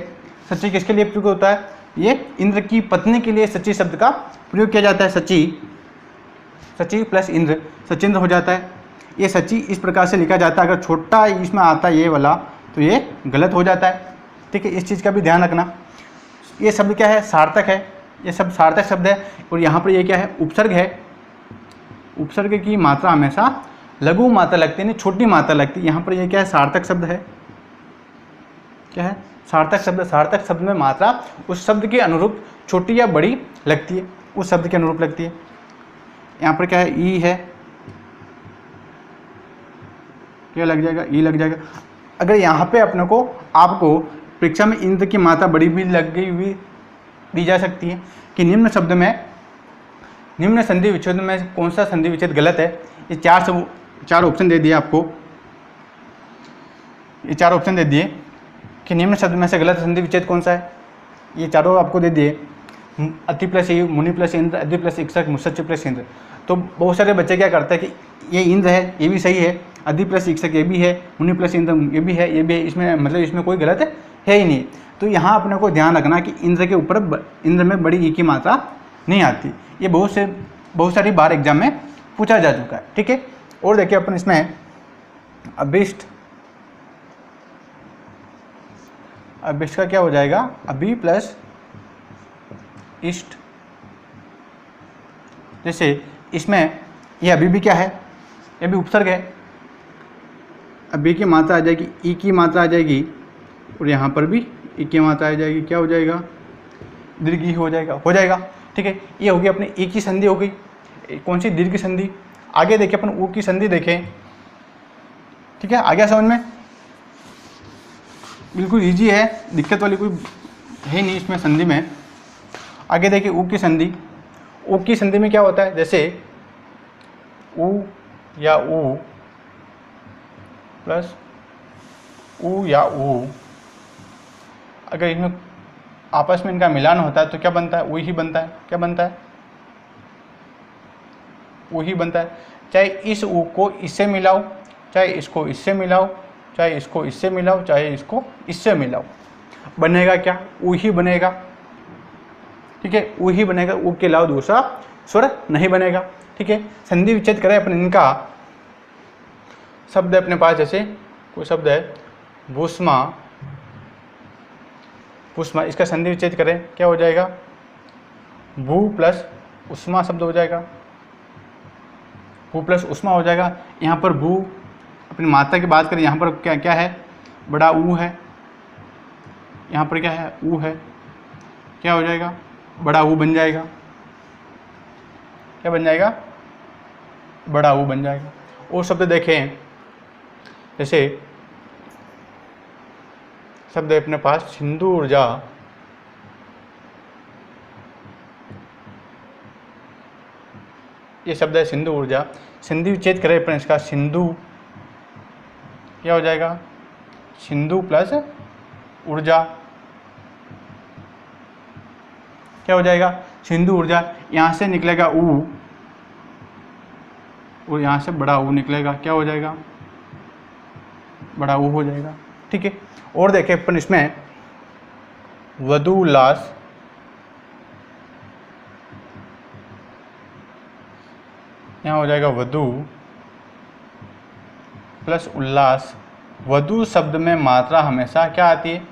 सची किसके लिए प्रयोग होता है, ये इंद्र की पत्नी के लिए सची शब्द का प्रयोग किया जाता है, सची, सची प्लस इंद्र सचिंद्र हो जाता है। ये सची इस प्रकार से लिखा जाता है, अगर छोटा इसमें आता है ये वाला तो ये गलत हो जाता है, ठीक है, इस चीज़ का भी ध्यान रखना। ये शब्द क्या है, सार्थक है, ये शब्द सार्थक शब्द है, और यहाँ पर ये क्या है, उपसर्ग है, उपसर्ग की मात्रा हमेशा लघु मात्रा लगती है, नहीं छोटी मात्रा लगती है। यहाँ पर ये क्या है, सार्थक शब्द है, क्या है, सार्थक शब्द। सार्थक शब्द में मात्रा उस शब्द के अनुरूप छोटी या बड़ी लगती है, उस शब्द के अनुरूप लगती है। यहाँ पर क्या है, ई है, क्या लग जाएगा, ई लग जाएगा। अगर यहाँ पे अपने को आपको परीक्षा में इंद्र की मात्रा बड़ी भी लग गई हुई दी जा सकती है कि निम्न शब्द में, निम्न संधि विच्छेद में कौन सा संधि विच्छेद गलत है। ये चार ऑप्शन दे दिए आपको, ये चार ऑप्शन दे दिए कि निम्न शब्द में से गलत संधि विच्छेद कौन सा है, ये चारों आपको दे दिए, अति प्लस ई, मुनि प्लस इंद्र, अधि प्लस इक्षक, मुसच्च प्लस इंद्र। तो बहुत सारे बच्चे क्या करते हैं कि ये इंद्र है, ये भी सही है, अधि प्लस इक्षक ये भी है, मुनि प्लस इंद्र ये भी है, ये भी है, इसमें मतलब इसमें कोई गलत है ही नहीं। तो यहाँ अपने को ध्यान रखना कि इंद्र के ऊपर इंद्र में बड़ी ई की मात्रा नहीं आती, ये बहुत सारी बार एग्जाम में पूछा जा चुका है, ठीक है। और देखिए अपन इसमें अभिष्ट, अभिष्ट का क्या हो जाएगा, अभि प्लस इष्ट। जैसे इसमें ये अभी भी क्या है, ये भी उपसर्ग है, अभी की मात्रा आ जाएगी, ई की मात्रा आ जाएगी, और यहाँ पर भी ई की मात्रा आ जाएगी, क्या हो जाएगा, दीर्घ हो जाएगा, ठीक है। ये होगी अपनी ई की संधि हो गई, कौन सी, दीर्घ संधि। आगे देखिए अपन ऊ की संधि देखें, ठीक है, आ गया समझ में, बिल्कुल इजी है, दिक्कत वाली कोई है नहीं इसमें संधि में। आगे देखिए ऊ की संधि, ऊ की संधि में क्या होता है, जैसे ऊ या ऊ प्लस ऊ या ऊ, अगर इसमें आपस में इनका मिलान होता है तो क्या बनता है, ऊ ही बनता है, क्या बनता है, ऊ ही बनता है। चाहे इस ऊ को इससे मिलाओ, चाहे इसको इससे मिलाओ, चाहे इसको इससे मिलाओ, चाहे इसको इससे मिलाओ, बनेगा क्या, ऊ ही बनेगा, ठीक है, ऊ ही बनेगा, ऊ के अलावा दूसरा स्वर नहीं बनेगा, ठीक है। संधि विच्छेद करें अपन इनका, शब्द है अपने पास, जैसे कोई शब्द है भूष्मा, पुष्मा, इसका संधि विच्छेद करें क्या हो जाएगा, भू प्लस उष्मा शब्द हो जाएगा, भू प्लस उष्मा हो जाएगा। यहाँ पर भू अपनी मात्रा की बात करें, यहाँ पर क्या क्या है, बड़ा ऊ है, यहाँ पर क्या है, ऊ है, क्या हो जाएगा, बड़ा ऊ बन जाएगा, क्या बन जाएगा, बड़ा ऊ बन जाएगा। और शब्द देखें, जैसे शब्द है अपने पास सिंधु ऊर्जा, ये शब्द है सिंधु ऊर्जा, संधि विच्छेद करें अपन इसका, सिंधु क्या हो जाएगा, सिंधु प्लस ऊर्जा, क्या हो जाएगा, सिंधु ऊर्जा। यहाँ से निकलेगा ऊ, और यहाँ से बड़ा ऊ निकलेगा, क्या हो जाएगा, बड़ा ऊ हो जाएगा, ठीक है। और देखें अपन इसमें वधु उल्लास, यहाँ हो जाएगा वधु प्लस उल्लास। वधु शब्द में मात्रा हमेशा क्या आती है,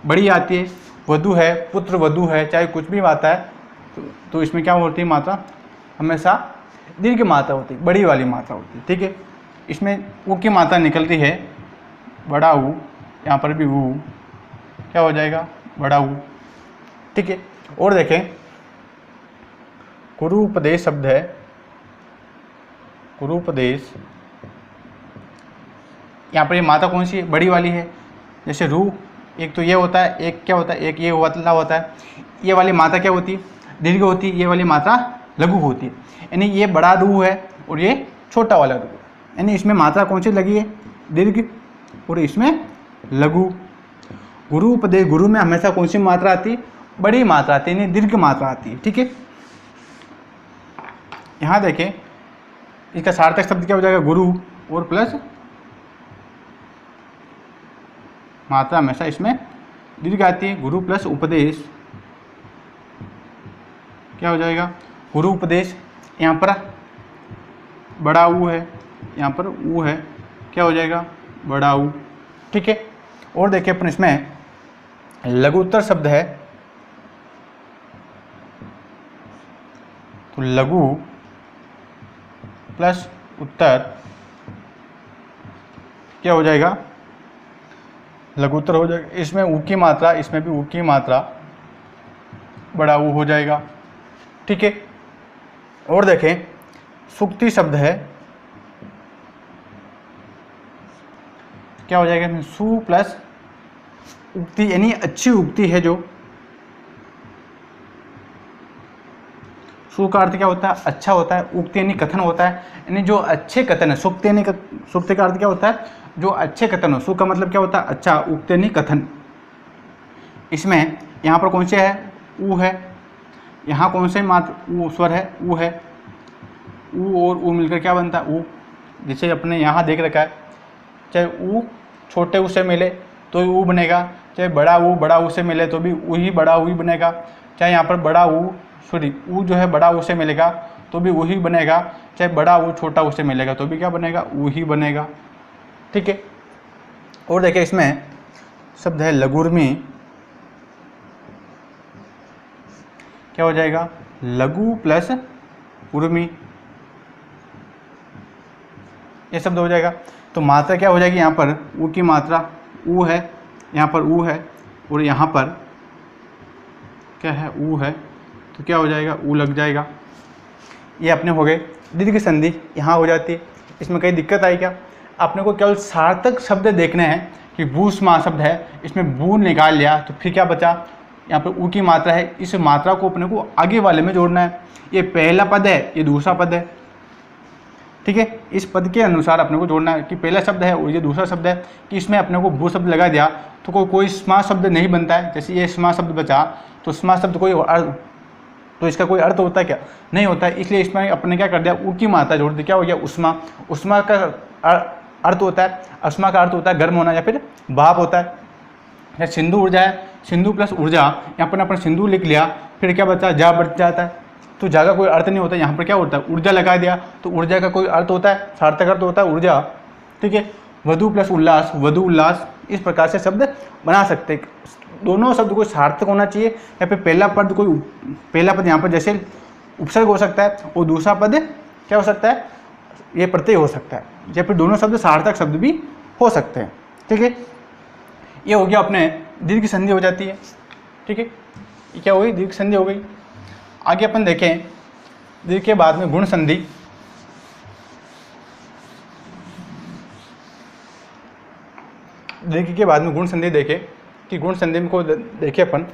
बड़ी आती है, वधु है, पुत्र वधु है, चाहे कुछ भी आता है तो इसमें क्या होती है, मात्रा हमेशा दीर्घ मात्रा होती है, बड़ी वाली मात्रा होती है, ठीक है। इसमें ऊ की मात्रा निकलती है, बड़ा ऊ, यहाँ पर भी ऊ, क्या हो जाएगा, बड़ा ऊ, ठीक है। और देखें कुरु उपदेश शब्द है, गुरूपदेश। यहाँ पर ये मात्रा कौन सी है? बड़ी वाली है। जैसे रू, एक तो ये होता है, एक क्या होता है, एक ये वाला होता है। ये वाली मात्रा क्या होती है? दीर्घ होती है, ये वाली मात्रा लघु होती है। यानी ये बड़ा रू है और ये छोटा वाला रू, यानी इसमें मात्रा कौन सी लगी है? दीर्घ, और इसमें लघु। गुरु उपदेश, गुरु में हमेशा कौन सी मात्रा आती है? बड़ी मात्रा आती है, यानी दीर्घ मात्रा आती है। ठीक है, यहाँ देखें इसका सार्थक शब्द क्या हो जाएगा? गुरु और प्लस मात्रा हमेशा इसमें दीर्घ आती है। गुरु प्लस उपदेश क्या हो जाएगा? गुरु उपदेश। यहाँ पर बड़ा ऊ है, यहाँ पर ऊ है, क्या हो जाएगा? बड़ा ऊ। ठीक है, और देखिए अपन इसमें लघुत्तर शब्द है, तो लघु प्लस उत्तर क्या हो जाएगा? लघुत्तर हो जाएगा। इसमें ऊ की मात्रा, इसमें भी ऊ की मात्रा बड़ा ऊ हो जाएगा। ठीक है, और देखें सूक्ति शब्द है, क्या हो जाएगा? सु प्लस उक्ति, यानी अच्छी उक्ति है। जो सु का अर्थ क्या होता है? अच्छा होता है। उक्ति यानी कथन होता है, यानी जो अच्छे कथन है। सूक्ति यानी सूक्ति का अर्थ क्या होता है? जो अच्छे कथन हो। सु का मतलब क्या होता है? अच्छा। उक्ति यानी कथन। इसमें यहाँ पर कौन से है? ऊ है। यहाँ कौन से मात्र ऊ स्वर है? ऊ है। ऊ और ऊ मिलकर क्या बनता है? ऊ। जैसे अपने यहाँ देख रखा है, चाहे ऊ छोटे ऊ से मिले तो ऊ बनेगा, चाहे बड़ा ऊ से मिले तो भी ऊ ही बड़ा ऊ ही बनेगा, चाहे यहाँ पर बड़ा ऊ ऊ जो है बड़ा ऊ से मिलेगा तो भी ऊ ही बनेगा, चाहे बड़ा ऊ छोटा ऊ से मिलेगा तो भी क्या बनेगा? ऊ ही बनेगा। ठीक है, और देखिए इसमें शब्द है लघुर्मी, क्या हो जाएगा? लघु प्लस उर्मी, ये शब्द हो जाएगा। तो मात्रा क्या हो जाएगी? यहाँ पर ऊ की मात्रा ऊ है, यहाँ पर ऊ है और यहाँ पर क्या है? ऊ है, तो क्या हो जाएगा? ऊ लग जाएगा। ये अपने हो गए दीर्घ संधि, यहाँ हो जाती है। इसमें कहीं दिक्कत आई क्या? अपने को केवल सार्थक शब्द देखने हैं कि बू स्मा शब्द है, इसमें बू निकाल लिया तो फिर क्या बचा? यहाँ पर ऊ की मात्रा है, इस मात्रा को अपने को आगे वाले में जोड़ना है। ये पहला पद है, ये दूसरा पद है। ठीक है, इस पद के अनुसार अपने को जोड़ना है कि पहला शब्द है और ये दूसरा शब्द है, कि इसमें अपने को भू शब्द लगा दिया तो कोई स्मा शब्द नहीं बनता है। जैसे ये स्मा शब्द बचा तो स्मा शब्द कोई अर्थ, तो इसका कोई अर्थ होता है क्या? नहीं होता है। इसलिए इसमें अपने क्या कर दिया? ऊ की मात्रा जोड़ दी, क्या हो गया? उष्मा। उष्मा का अर्थ होता है, उष्मा का अर्थ होता है गर्म होना या फिर भाप होता है। सिंधु ऊर्जा है, सिंधु प्लस ऊर्जा, यहाँ पर अपन सिंधु लिख लिया, फिर क्या बचा? जा बच जाता है, तो जा का कोई अर्थ नहीं होता। यहाँ पर क्या होता है? ऊर्जा लगा दिया, तो ऊर्जा का कोई अर्थ होता है, सार्थक अर्थ होता है ऊर्जा। ठीक है, वधु प्लस उल्लास, वधु उल्लास, इस प्रकार से शब्द बना सकते हैं। दोनों शब्द कोई सार्थक होना चाहिए, या फिर पहला पद यहाँ पर जैसे उपसर्ग हो सकता है और दूसरा पद क्या हो सकता है? ये प्रत्यय हो सकता है, या फिर दोनों शब्द सार्थक शब्द भी हो सकते हैं। ठीक है, ये हो गया अपने दीर्घ संधि हो जाती है। ठीक है, ये क्या हो गई? दीर्घ संधि हो गई। आगे अपन देखें दीर्घ के बाद में गुण संधि। दीर्घ के बाद में गुण संधि देखें कि गुण संधि को देखें अपन।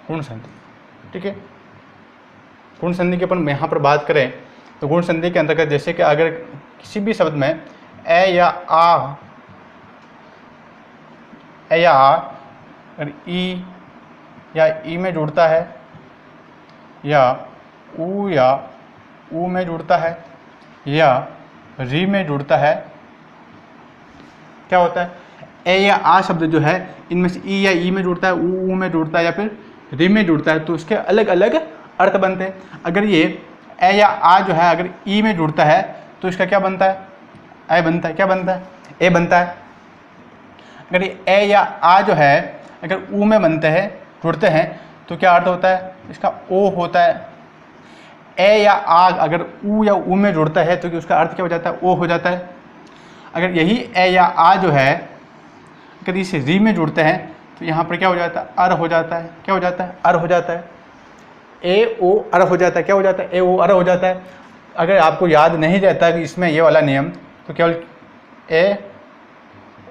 गुण संधि, ठीक है, गुण संधि की अपन यहाँ पर बात करें तो गुण संधि के अंतर्गत जैसे कि अगर किसी भी शब्द में ए या आ अगर ई या ई में जुड़ता है या ऊ में जुड़ता है या री में जुड़ता है, क्या होता है? ए या आ शब्द जो है इनमें से ई या ई में जुड़ता है, ऊ में जुड़ता है या फिर री में जुड़ता है, तो उसके अलग अलग अर्थ बनते हैं। अगर ये ए या आ जो है अगर ई में जुड़ता है तो इसका क्या बनता है? ए बनता है। क्या बनता है? ए बनता है। अगर ये ए या आ जो है अगर ऊ में बनते हैं, जुड़ते हैं, तो क्या अर्थ होता है? इसका ओ होता है। ए या आ अगर ऊ या ऊ में जुड़ता है तो उसका अर्थ क्या हो जाता है? ओ हो जाता है। अगर यही ए या आ जो है अगर इस री में जुड़ते हैं तो यहाँ पर क्या हो जाता है, अर हो जाता है। क्या हो जाता है, अर हो जाता है। ए ओ अर हो जाता है। क्या हो जाता है, ए ओ अर हो जाता है। अगर आपको याद नहीं रहता कि इसमें ये वाला नियम, तो केवल ए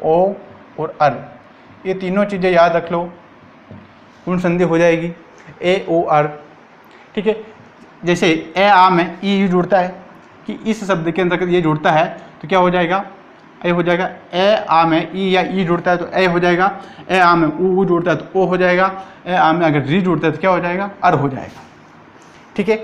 ओ और अर, ये तीनों चीज़ें याद रख लो, गुण संधि हो जाएगी ए ओ अर। ठीक है, जैसे ए आ में ई जुड़ता है कि इस शब्द के अंतर्गत ये जुड़ता है, तो क्या हो जाएगा, ए हो जाएगा। ए आ में ई या ई जुड़ता है तो ए हो जाएगा। ए आ में ऊ जुड़ता है तो ओ हो जाएगा। ए आ में अगर री जुड़ता है तो क्या हो जाएगा, अर हो जाएगा। ठीक है,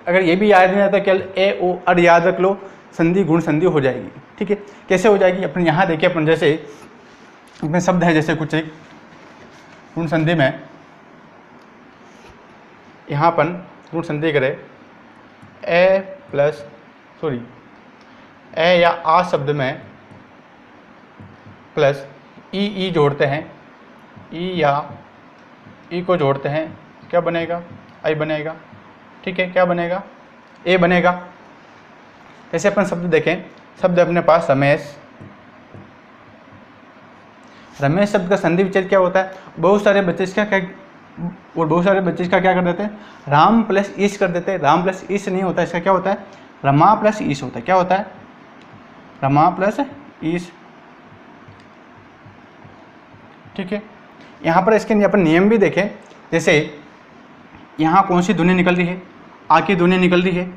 अगर ये भी याद नहीं आता, केवल ए ओ अर याद रख लो, संधि गुण संधि हो जाएगी। ठीक है, कैसे हो जाएगी, अपन यहाँ देखिए, अपन जैसे इसमें शब्द है, जैसे कुछ एक गुण संधि में यहाँ अपन गुण संधि करें, ए प्लस ए या आ शब्द में प्लस ई जोड़ते हैं, ई या ई को जोड़ते हैं, क्या बनेगा, आई बनेगा। ठीक है, क्या बनेगा, ए बनेगा। जैसे अपन शब्द देखें, शब्द अपने पास रमेश। रमेश शब्द का संधि विच्छेद क्या होता है, बहुत सारे बच्चे इसका क्या कर देते हैं, राम प्लस ईश कर देते हैं। राम प्लस ईश नहीं होता, इसका क्या होता है, रमा प्लस ईश होता है। क्या होता है, रमा प्लस ईश। ठीक है, यहाँ पर इसके अपन नियम भी देखें, जैसे यहाँ कौन सी ध्वनि निकल रही है, आ की ध्वनि निकल रही है।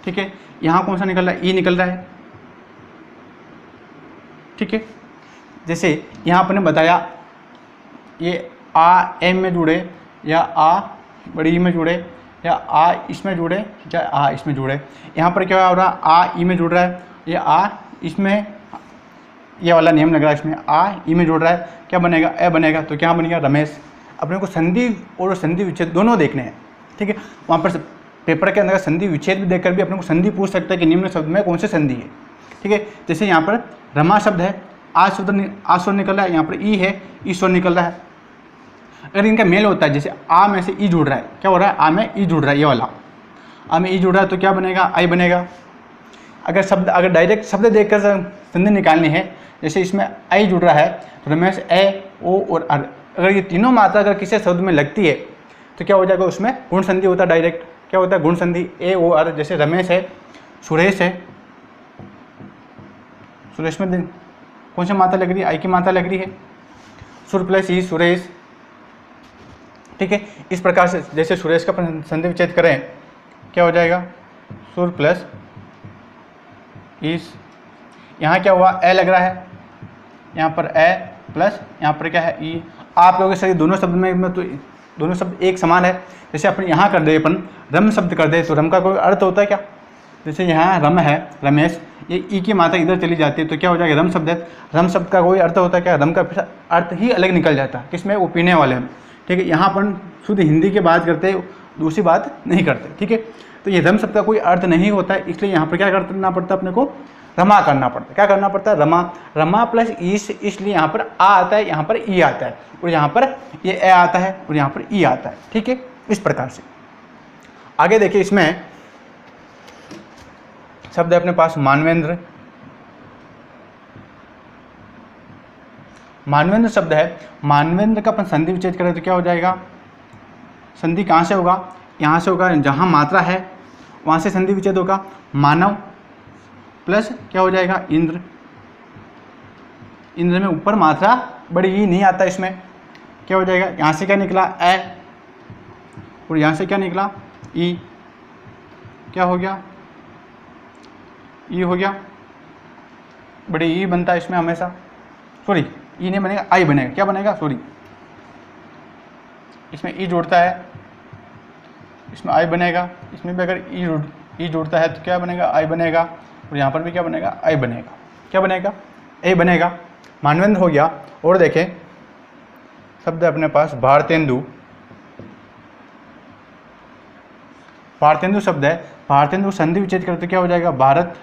ठीक है, यहाँ कौन सा निकल रहा है, ई निकल रहा है। ठीक है, जैसे यहाँ आपने बताया ये आ एम में जुड़े या आ बड़ी ई में जुड़े या आ इसमें जुड़े या आ इसमें जुड़े। यहाँ पर क्या हो रहा है, आ ई में जुड़ रहा है, ये आ इसमें, ये वाला नियम लग रहा है, इसमें आ ई में जुड़ रहा है, क्या बनेगा, ए बनेगा। तो क्या बनेगा, रमेश। अपने को संधि और संधि विच्छेद दोनों देखने हैं। ठीक है, वहाँ पर पेपर के अंदर संधि विच्छेद भी देखकर भी अपने को संधि पूछ सकता है कि निम्न शब्द में कौन से संधि है। ठीक है, जैसे यहाँ पर रमा शब्द है, आ स्वर निकल रहा है, यहाँ पर ई है, ई स्वर निकल रहा है। अगर इनका मेल होता है, जैसे आ में से ई जुड़ रहा है, क्या हो रहा है, आ में ई जुड़ रहा है, ये वाला आ में ई जुड़ रहा है, तो क्या बनेगा, आई बनेगा। अगर डायरेक्ट शब्द देखकर संधि निकालनी है, जैसे इसमें आई जुड़ रहा है, तो रमेश ए ओ और अर, अगर ये तीनों मात्रा अगर किसी शब्द में लगती है तो क्या हो जाएगा, उसमें गुण संधि होता है। डायरेक्ट क्या होता है, गुण संधि ए ओ अर। जैसे रमेश है, सुरेश है, सुरेश में कौन सी मात्रा लग रही है, आई की मात्रा लग रही है, सुर प्लस ई सुरेश। ठीक है, इस प्रकार से जैसे सुरेश का संधि विच्छेद करें, क्या हो जाएगा, सुर प्लस ईस। यहाँ क्या हुआ, ए लग रहा है, यहाँ पर ए प्लस यहाँ पर क्या है, ई। आप लोगों के दोनों शब्द में तो दोनों शब्द एक समान है। जैसे अपन यहाँ कर दे, अपन रम शब्द कर दे, तो रम का कोई अर्थ होता है क्या, जैसे यहाँ रम है, रमेश, ये ई की मात्रा इधर चली जाती है, तो क्या हो जाएगा, रम शब्द है। रम शब्द का कोई अर्थ होता है क्या, रम का फिर अर्थ ही अलग निकल जाता है, किसमें, वो पीने वाले में। ठीक है, यहाँ अपन शुद्ध हिंदी की बात करते, दूसरी बात नहीं करते। ठीक है, तो ये रम शब्द का कोई अर्थ नहीं होता है, इसलिए यहाँ पर क्या करना पड़ता है, अपने को रमा करना पड़ता है। क्या करना पड़ता है, रमा। रमा प्लस ईश, इसलिए यहाँ पर आ आता है, यहाँ पर ई आता है, और यहाँ पर ये ए आता है, और यहाँ पर ई आता है। ठीक है, इस प्रकार से आगे देखिए, इसमें शब्द है अपने पास मानवेंद्र। मानवेंद्र शब्द है, मानवेंद्र का अपन संधि विच्छेद करें तो क्या हो जाएगा, संधि कहाँ से होगा, यहाँ से होगा, जहाँ मात्रा है वहाँ से संधि विच्छेद होगा। मानव प्लस क्या हो जाएगा, इंद्र। इंद्र में ऊपर मात्रा बड़ी ई नहीं आता, इसमें क्या हो जाएगा, यहाँ से क्या निकला, ए, और यहाँ से क्या निकला, ई। क्या हो गया, ई हो गया, बड़ी ई बनता है इसमें हमेशा, सॉरी ई नहीं बनेगा, आई बनेगा। क्या बनेगा, सॉरी, इसमें ई जोड़ता है, इसमें आई बनेगा। इसमें भी अगर ई जोड़ता है तो क्या बनेगा, आई बनेगा, और यहाँ पर भी क्या बनेगा, आई बनेगा। क्या बनेगा, ए बनेगा। मानवेंद्र हो गया। और देखें, शब्द है अपने पास भारतेंदु। भारतेंदु शब्द है, भारतेंदु संधि विच्छेद करते क्या हो जाएगा, भारत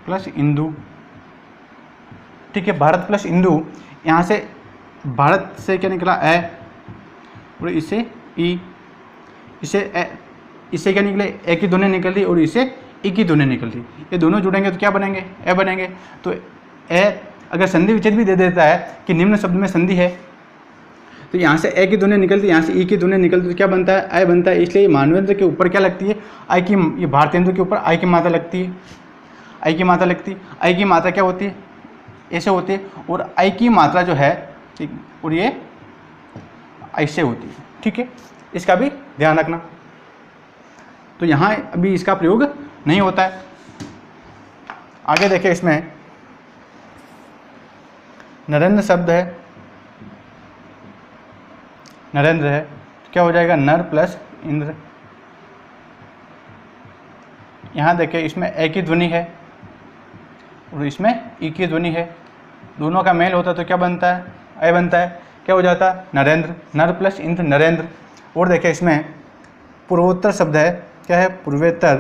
प्लस इंदु। ठीक है, भारत प्लस इंदु, यहाँ से भारत से क्या निकला, ए, और इससे ई, इससे क्या निकले, ए की ध्वनि निकल रही, और इससे ई की ध्वनि निकल रही। ये दोनों जुड़ेंगे तो क्या बनेंगे, ए बनेंगे। तो ए अगर संधि विच्छेद भी दे देता है कि निम्न शब्द में संधि है, तो यहाँ से ए की ध्वनि निकलती है, यहाँ से ई की ध्वनि निकलती है, तो क्या बनता है, आई बनता है। इसलिए मानवेंद्र के ऊपर क्या लगती है, आई की, ये भारतेंद्र के ऊपर आई की मात्रा लगती है, आई की मात्रा लगती है। आई की मात्रा क्या होती है, ऐसे होती है, और आई की मात्रा जो है, ठीक, और ये ऐसे होती है, ठीक है, इसका भी ध्यान रखना। तो यहाँ अभी इसका प्रयोग नहीं होता है। आगे देखिए, इसमें नरेंद्र शब्द है, नरेंद्र है, तो क्या हो जाएगा, नर प्लस इंद्र। यहाँ देखिए, इसमें ए की ध्वनि है और इसमें ई की ध्वनि है, दोनों का मेल होता है तो क्या बनता है, ए बनता है। क्या हो जाता है, नरेंद्र, नर प्लस इंद्र नरेंद्र। और देखिए, इसमें पूर्वोत्तर शब्द है, क्या है, पूर्वेतर,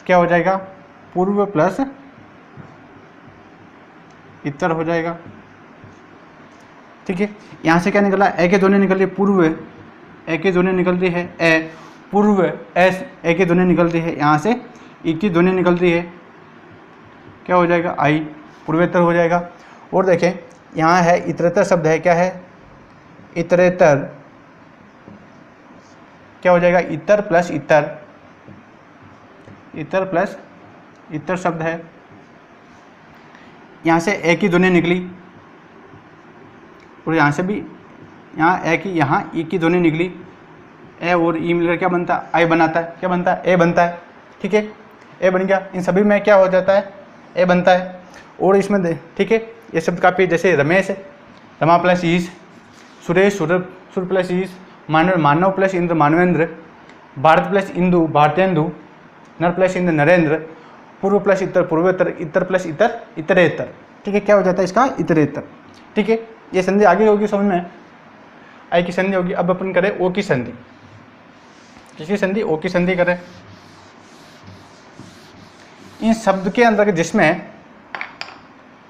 क्या हो जाएगा, पूर्व प्लस इतर हो जाएगा, ठीक है। यहाँ से क्या निकला, ए की ध्वनि निकल रही है पूर्व, ए की ध्वनि निकल रही है ए, पूर्व एस, ए की ध्वनि निकल रही है, यहाँ से ई की ध्वनि निकल रही है, क्या हो जाएगा, आई, पूर्वेतर हो जाएगा। और देखें, यहाँ है इतरेतर शब्द है, क्या है, इतरेतर, क्या हो जाएगा, इतर प्लस इतर, इतर प्लस इतर शब्द है। यहाँ से ए की ध्वनि निकली और यहाँ से भी, यहाँ ए की, यहाँ ई की ध्वनि निकली, ए और ई मिलकर क्या बनता है, आई बनाता है, क्या बनता है, ए बनता है, ठीक है, ए बन गया। इन सभी में क्या हो जाता है, ए बनता है। और इसमें ठीक है, ये शब्द काफ़ी, जैसे रमेश, रमा प्लस ईश, सुरेश, सुर प्लस ईश, मानव, मानव प्लस इंद्र मानवेंद्र, भारत प्लस इंदु भारतेंदु, नर प्लस इंद्र नरेंद्र, पूर्व प्लस इतर पूर्वेतर, इतर प्लस इतर इतरेतर, ठीक है, क्या हो जाता है इसका, इतरेतर, ठीक है। ये संधि आगे होगी समझ में, आई की संधि होगी। अब अपन करें ओ की संधि, किसकी संधि, ओ की संधि करें। इन शब्द के अंदर जिसमें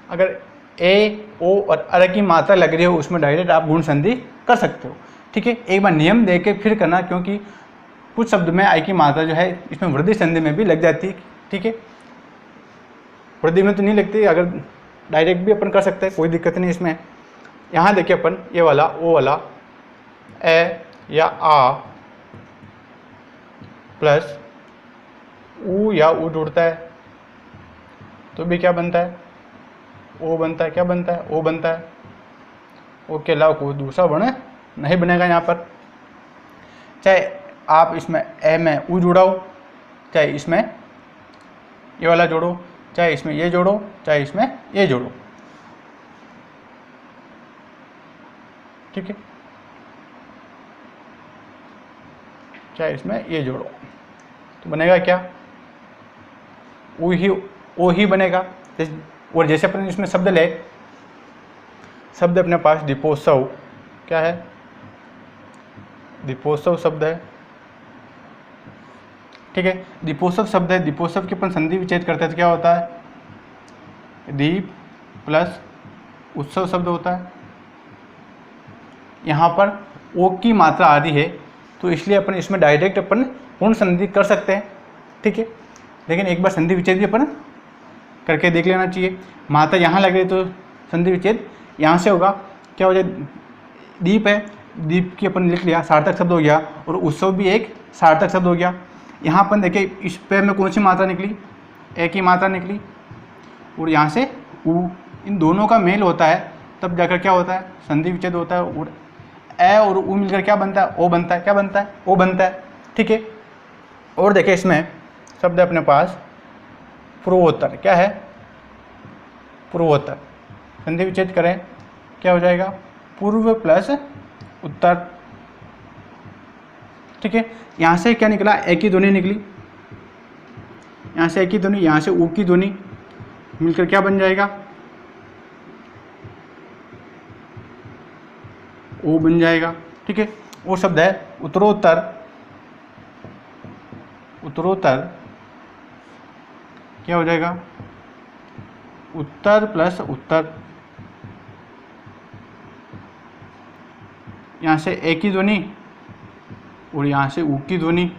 अगर ए, ओ और अर की मात्रा लग रही हो, उसमें डायरेक्ट आप गुण संधि कर सकते हो, ठीक है। एक बार नियम दे के फिर करना, क्योंकि कुछ शब्द में आई की मात्रा जो है इसमें वृद्धि संधि में भी लग जाती है, ठीक है। वृद्धि में तो नहीं लगती, अगर डायरेक्ट भी अपन कर सकते हैं, कोई दिक्कत नहीं इसमें। यहाँ देखिए अपन, ये वाला ओ वाला ए या आ प्लस ऊ या ऊ जुड़ता है तो भी क्या बनता है, ओ बनता है, क्या बनता है, ओ बनता है। ओ के अलावा कोई दूसरा वर्ण नहीं बनेगा यहाँ पर, चाहे आप इसमें ए में ऊ जोड़ाओ, चाहे इसमें ये वाला जोड़ो, चाहे इसमें ये जोड़ो, चाहे इसमें ये जोड़ो, ठीक है, चाहे इसमें ये जोड़ो, तो बनेगा क्या, ओ ही बनेगा। और जैसे अपन इसमें शब्द ले, शब्द अपने पास दीपोत्सव, क्या है, दीपोत्सव शब्द है, ठीक है। दीपोत्सव शब्द है, दीपोत्सव की अपन संधि विच्छेद करते हैं तो क्या होता है, दीप प्लस उत्सव शब्द होता है। यहाँ पर ओ की मात्रा आदि है, तो इसलिए अपन इसमें डायरेक्ट अपन पूर्ण संधि कर सकते हैं, ठीक है। लेकिन एक बार संधि विच्छेद भी अपन करके देख लेना चाहिए। मात्रा यहाँ लग रही तो संधि विच्छेद यहाँ से होगा, क्या हो जाए, दीप है, दीप की अपन लिख लिया, सार्थक शब्द हो गया, और उत्सव भी एक सार्थक शब्द हो गया। यहाँ अपन देखिए, इस पे में कौन सी मात्रा निकली, ए की मात्रा निकली, और यहाँ से ऊ, इन दोनों का मेल होता है तब जाकर क्या होता है, संधि विच्छेद होता है, और ए और ऊ मिलकर क्या बनता है, ओ बनता है, क्या बनता है, ओ बनता है, ठीक है। और देखिए, इसमें शब्द अपने पास पूर्वोत्तर, क्या है, पूर्वोत्तर, संधि विच्छेद करें, क्या हो जाएगा, पूर्व प्लस उत्तर, ठीक है। यहाँ से क्या निकला, ए की ध्वनि निकली, यहाँ से ए की ध्वनि, यहाँ से ऊ की ध्वनि मिलकर क्या बन जाएगा, ओ बन जाएगा, ठीक है। वो शब्द है उत्तरोत्तर, उत्तरोत्तर क्या हो जाएगा, उत्तर प्लस उत्तर, यहाँ से ए की ध्वनि और यहाँ से ऊ की ध्वनि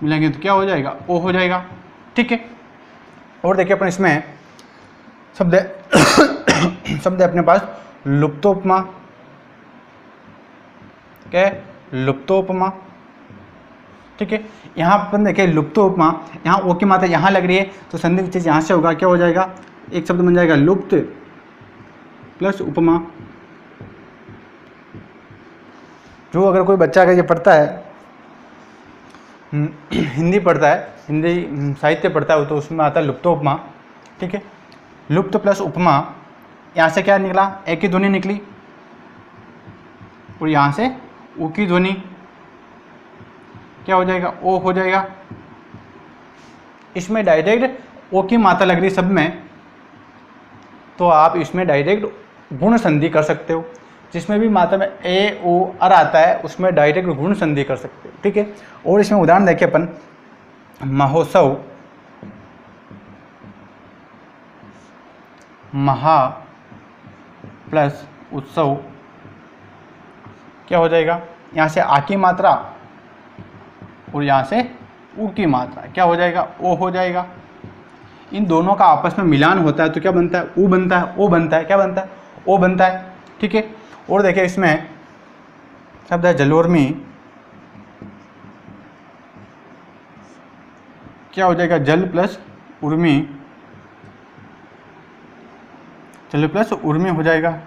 मिलेंगे तो क्या हो जाएगा, ओ हो जाएगा, ठीक है। और देखिए अपन इसमें शब्द है शब्द है अपने पास लुप्तोपमा। क्या है? लुप्तोपमा। ठीक है, यहाँ अपन देखिए लुप्तोपमा, यहाँ ओ की मात्रा यहाँ लग रही है तो संधि विच्छेद यहाँ से होगा, क्या हो जाएगा, एक शब्द बन जाएगा लुप्त प्लस उपमा। जो अगर कोई बच्चा अगर ये पढ़ता है, हिंदी पढ़ता है, हिंदी साहित्य पढ़ता है, तो उसमें आता है लुप्तोपमा। ठीक है, लुप्त प्लस उपमा, यहाँ से क्या निकला, ए की ध्वनि निकली और यहाँ से ऊ की ध्वनि, क्या हो जाएगा, ओ हो जाएगा। इसमें डायरेक्ट ओ की मात्रा लग रही है सब में, तो आप इसमें डायरेक्ट गुण संधि कर सकते हो। जिसमें भी मात्रा में ए ओ अर आता है उसमें डायरेक्ट गुण संधि कर सकते हो। ठीक है, और इसमें उदाहरण देखिए अपन, महोत्सव, महा प्लस उत्सव, क्या हो जाएगा, यहाँ से आ की मात्रा और यहाँ से ऊ की मात्रा, क्या हो जाएगा, ओ हो जाएगा। इन दोनों का आपस में मिलान होता है तो क्या बनता है, ऊ बनता है, ओ बनता है, क्या बनता है, ओ बनता है। ठीक है, और देखिए इसमें शब्द है जलोर्मी, क्या हो जाएगा, जल प्लस उर्मी, जल प्लस उर्मी हो जाएगा।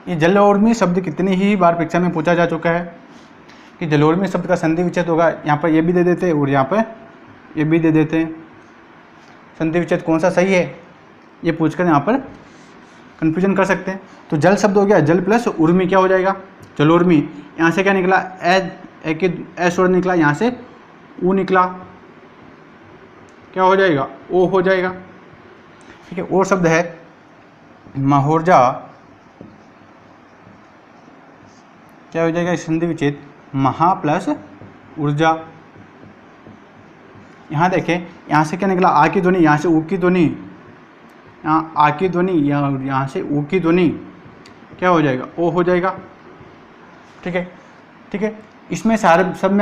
ये जल और उर्मी शब्द कितनी ही बार परीक्षा में पूछा जा चुका है कि जलोर्मी शब्द का संधि विच्छेद होगा, यहाँ पर ये भी दे देते हैं और यहाँ पर ये भी दे देते हैं। संधि विच्छेद कौन सा सही है ये पूछकर यहाँ पर कन्फ्यूजन कर सकते हैं। तो जल शब्द हो गया जल प्लस उर्मी, क्या हो जाएगा, जलोर्मी। यहाँ से क्या निकला, ए स्वर निकला, यहाँ से ऊ निकला, क्या हो जाएगा, ओ हो जाएगा। ठीक है, और शब्द है महोर्जा, क्या हो जाएगा संधि विच्छेद, महा प्लस ऊर्जा। यहाँ देखें, यहाँ से क्या निकला, आ की ध्वनि, यहाँ से ऊ की ध्वनि, यहाँ आ की ध्वनि, यहाँ से ऊ की ध्वनि, क्या हो जाएगा, ओ हो जाएगा। ठीक है, ठीक है, इसमें सारे सब में